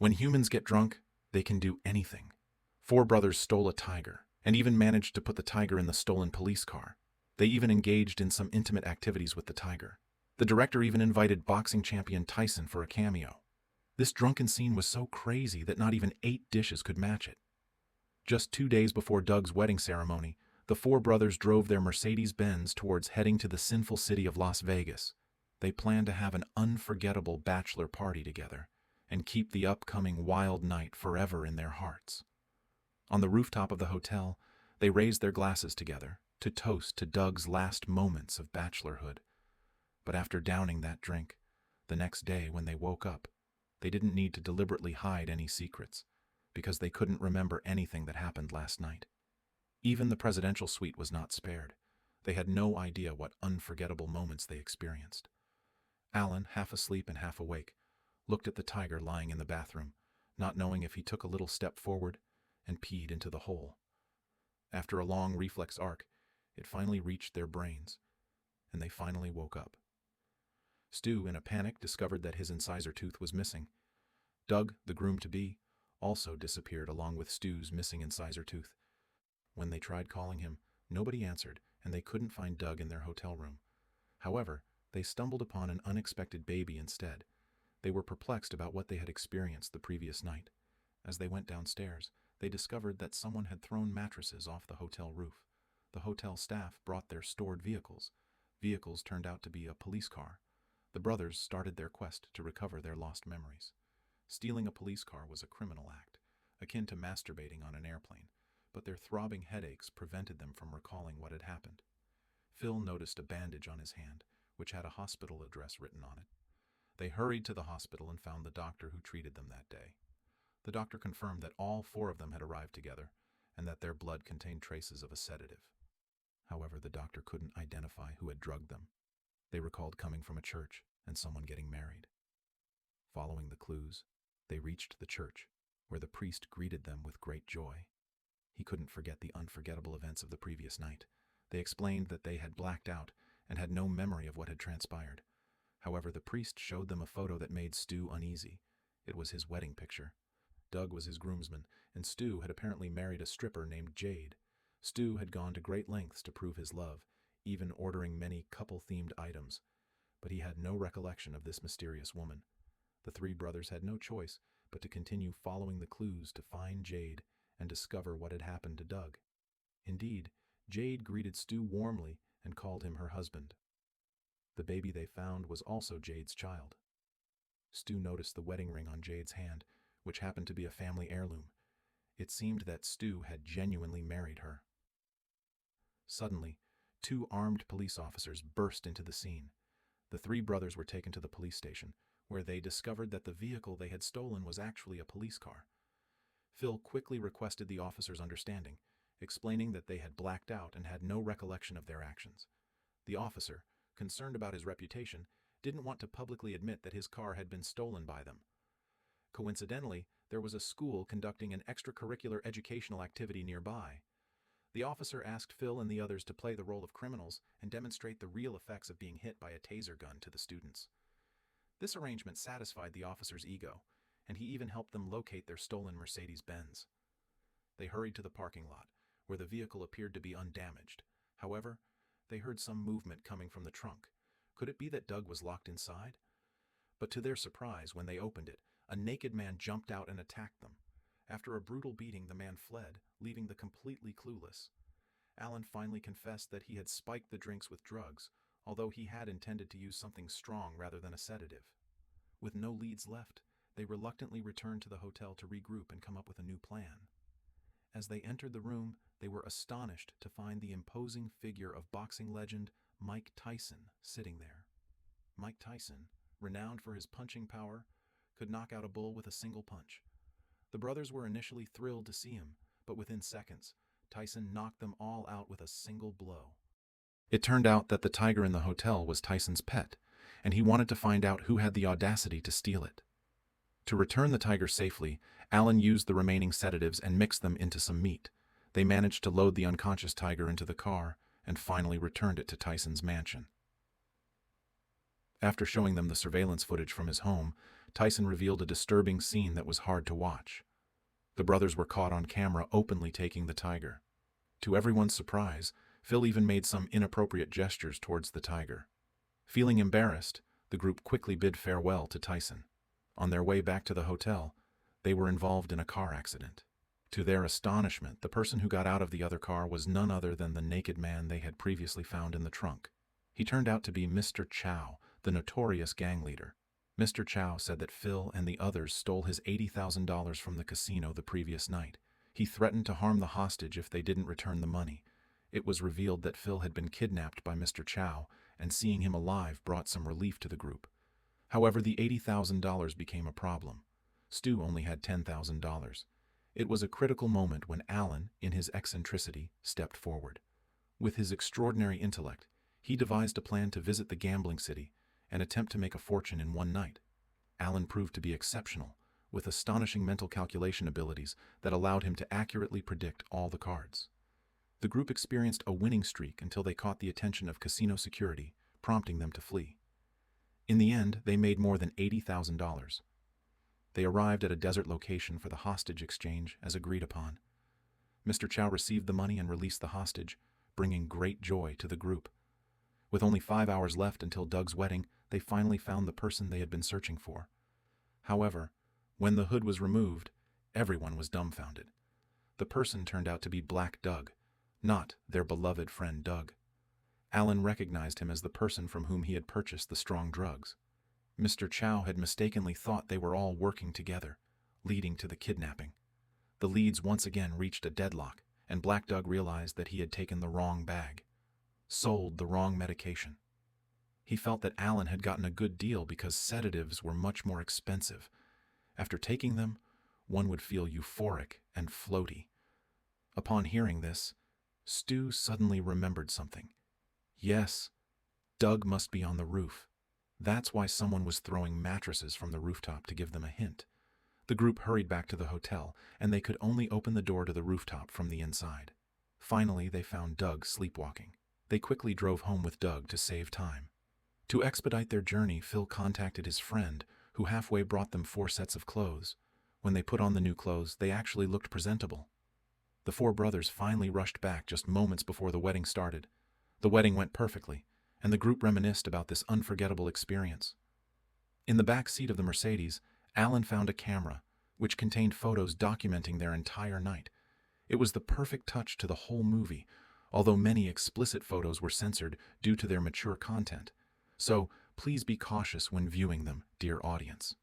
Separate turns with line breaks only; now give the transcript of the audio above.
When humans get drunk, they can do anything. Four brothers stole a tiger, and even managed to put the tiger in the stolen police car. They even engaged in some intimate activities with the tiger. The director even invited boxing champion Tyson for a cameo. This drunken scene was so crazy that not even 8 dishes could match it. Just 2 days before Doug's wedding ceremony, the four brothers drove their Mercedes-Benz towards heading to the sinful city of Las Vegas. They planned to have an unforgettable bachelor party together and keep the upcoming wild night forever in their hearts. On the rooftop of the hotel, they raised their glasses together to toast to Doug's last moments of bachelorhood. But after downing that drink, the next day when they woke up, they didn't need to deliberately hide any secrets, because they couldn't remember anything that happened last night. Even the presidential suite was not spared. They had no idea what unforgettable moments they experienced. Alan, half asleep and half awake, looked at the tiger lying in the bathroom, not knowing if he took a little step forward and peed into the hole. After a long reflex arc, it finally reached their brains, and they finally woke up. Stu, in a panic, discovered that his incisor tooth was missing. Doug, the groom-to-be, also disappeared along with Stu's missing incisor tooth. When they tried calling him, nobody answered, and they couldn't find Doug in their hotel room. However, they stumbled upon an unexpected baby instead. They were perplexed about what they had experienced the previous night. As they went downstairs, they discovered that someone had thrown mattresses off the hotel roof. The hotel staff brought their stored vehicles. Vehicles turned out to be a police car. The brothers started their quest to recover their lost memories. Stealing a police car was a criminal act, akin to masturbating on an airplane, but their throbbing headaches prevented them from recalling what had happened. Phil noticed a bandage on his hand, which had a hospital address written on it. They hurried to the hospital and found the doctor who treated them that day. The doctor confirmed that all 4 of them had arrived together, and that their blood contained traces of a sedative. However, the doctor couldn't identify who had drugged them. They recalled coming from a church and someone getting married. Following the clues, they reached the church, where the priest greeted them with great joy. He couldn't forget the unforgettable events of the previous night. They explained that they had blacked out and had no memory of what had transpired. However, the priest showed them a photo that made Stu uneasy. It was his wedding picture. Doug was his groomsman, and Stu had apparently married a stripper named Jade. Stu had gone to great lengths to prove his love, even ordering many couple-themed items. But he had no recollection of this mysterious woman. The 3 brothers had no choice but to continue following the clues to find Jade and discover what had happened to Doug. Indeed, Jade greeted Stu warmly and called him her husband. The baby they found was also Jade's child. Stu noticed the wedding ring on Jade's hand, which happened to be a family heirloom. It seemed that Stu had genuinely married her. Suddenly, 2 armed police officers burst into the scene. The 3 brothers were taken to the police station, where they discovered that the vehicle they had stolen was actually a police car. Phil quickly requested the officers' understanding, explaining that they had blacked out and had no recollection of their actions. The officer, concerned about his reputation, didn't want to publicly admit that his car had been stolen by them. Coincidentally, there was a school conducting an extracurricular educational activity nearby. The officer asked Phil and the others to play the role of criminals and demonstrate the real effects of being hit by a taser gun to the students. This arrangement satisfied the officer's ego, and he even helped them locate their stolen Mercedes-Benz. They hurried to the parking lot, where the vehicle appeared to be undamaged. However, they heard some movement coming from the trunk. Could it be that Doug was locked inside? But to their surprise, when they opened it, a naked man jumped out and attacked them. After a brutal beating, the man fled, leaving them completely clueless. Alan finally confessed that he had spiked the drinks with drugs, although he had intended to use something strong rather than a sedative. With no leads left, they reluctantly returned to the hotel to regroup and come up with a new plan. As they entered the room, they were astonished to find the imposing figure of boxing legend Mike Tyson sitting there. Mike Tyson, renowned for his punching power, could knock out a bull with a single punch. The brothers were initially thrilled to see him, but within seconds, Tyson knocked them all out with a single blow. It turned out that the tiger in the hotel was Tyson's pet, and he wanted to find out who had the audacity to steal it. To return the tiger safely, Alan used the remaining sedatives and mixed them into some meat. They managed to load the unconscious tiger into the car and finally returned it to Tyson's mansion. After showing them the surveillance footage from his home, Tyson revealed a disturbing scene that was hard to watch. The brothers were caught on camera openly taking the tiger. To everyone's surprise, Phil even made some inappropriate gestures towards the tiger. Feeling embarrassed, the group quickly bid farewell to Tyson. On their way back to the hotel, they were involved in a car accident. To their astonishment, the person who got out of the other car was none other than the naked man they had previously found in the trunk. He turned out to be Mr. Chow, the notorious gang leader. Mr. Chow said that Phil and the others stole his $80,000 from the casino the previous night. He threatened to harm the hostage if they didn't return the money. It was revealed that Phil had been kidnapped by Mr. Chow, and seeing him alive brought some relief to the group. However, the $80,000 became a problem. Stu only had $10,000. It was a critical moment when Alan, in his eccentricity, stepped forward. With his extraordinary intellect, he devised a plan to visit the gambling city and attempt to make a fortune in one night. Alan proved to be exceptional, with astonishing mental calculation abilities that allowed him to accurately predict all the cards. The group experienced a winning streak until they caught the attention of casino security, prompting them to flee. In the end, they made more than $80,000. They arrived at a desert location for the hostage exchange as agreed upon. Mr. Chow received the money and released the hostage, bringing great joy to the group. With only 5 hours left until Doug's wedding, they finally found the person they had been searching for. However, when the hood was removed, everyone was dumbfounded. The person turned out to be Black Doug, not their beloved friend Doug. Alan recognized him as the person from whom he had purchased the strong drugs. Mr. Chow had mistakenly thought they were all working together, leading to the kidnapping. The leads once again reached a deadlock, and Black Doug realized that he had taken the wrong bag, sold the wrong medication. He felt that Alan had gotten a good deal because sedatives were much more expensive. After taking them, one would feel euphoric and floaty. Upon hearing this, Stu suddenly remembered something. Yes, Doug must be on the roof. That's why someone was throwing mattresses from the rooftop to give them a hint. The group hurried back to the hotel, and they could only open the door to the rooftop from the inside. Finally, they found Doug sleepwalking. They quickly drove home with Doug to save time. To expedite their journey, Phil contacted his friend, who halfway brought them 4 sets of clothes. When they put on the new clothes, they actually looked presentable. The 4 brothers finally rushed back just moments before the wedding started. The wedding went perfectly, and the group reminisced about this unforgettable experience. In the back seat of the Mercedes, Alan found a camera, which contained photos documenting their entire night. It was the perfect touch to the whole movie, although many explicit photos were censored due to their mature content. So, please be cautious when viewing them, dear audience.